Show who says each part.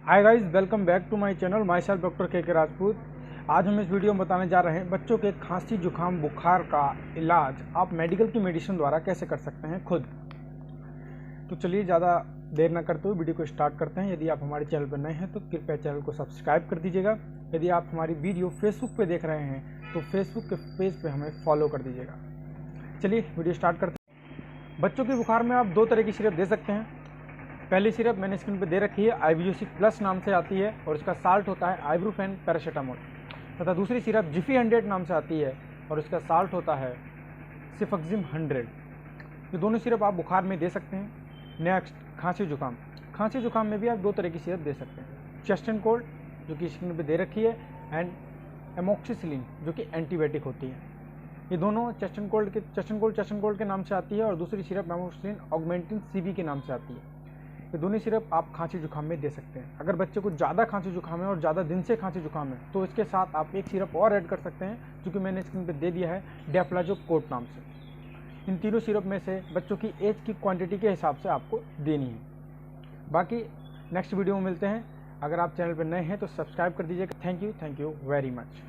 Speaker 1: Hi guys, welcome back to my channel. Myself doctor K Rajput. आज हम इस video में बताने जा रहे हैं बच्चों के खांसी जुकाम बुखार का इलाज आप मेडिकल की मेडिसिन द्वारा कैसे कर सकते हैं खुद। तो चलिए ज़्यादा देर न करते हुए वीडियो को स्टार्ट करते हैं। यदि आप हमारे चैनल पर नए हैं तो कृपया चैनल को सब्सक्राइब कर दीजिएगा। यदि आप हमारी वीडियो फेसबुक पर देख रहे हैं तो फेसबुक के पेज पर हमें फॉलो कर दीजिएगा। चलिए वीडियो स्टार्ट करते हैं। बच्चों के बुखार में आप दो तरह की सिरप दे सकते हैं। पहली सिरप मैंने स्क्रीन पे दे रखी है, आइब्यूसिक प्लस नाम से आती है और इसका साल्ट होता है आइब्रूफेन पैरासीटामोल। तथा दूसरी सिरप जिफी 100 नाम से आती है और इसका साल्ट होता है सिफक्जिम 100। ये दोनों सिरप आप बुखार में दे सकते हैं। नेक्स्ट, खांसी जुकाम। खांसी जुकाम में भी आप दो तरह की सिरप दे सकते हैं, चेस्ट एंड कोल्ड जो कि स्क्रीन पे दे रखी है एंड एमोक्सिसिलिन जो कि एंटीबायोटिक होती है। ये दोनों चेस्ट एंड कोल्ड के नाम से आती है और दूसरी सिरप एमोक्सिसिलिन ऑगमेंटिन सीबी के नाम से आती है। ये दोनों सिरप आप खांसी जुकाम में दे सकते हैं। अगर बच्चे को ज़्यादा खांसी जुकाम है और ज़्यादा दिन से खांसी जुकाम है तो इसके साथ आप एक सिरप और ऐड कर सकते हैं जो कि मैंने स्क्रीन पे दे दिया है, डेफ्लाजोकोट नाम से। इन तीनों सिरप में से बच्चों की एज की क्वांटिटी के हिसाब से आपको देनी है। बाकी नेक्स्ट वीडियो में मिलते हैं। अगर आप चैनल पर नए हैं तो सब्सक्राइब कर दीजिएगा। Thank you very much.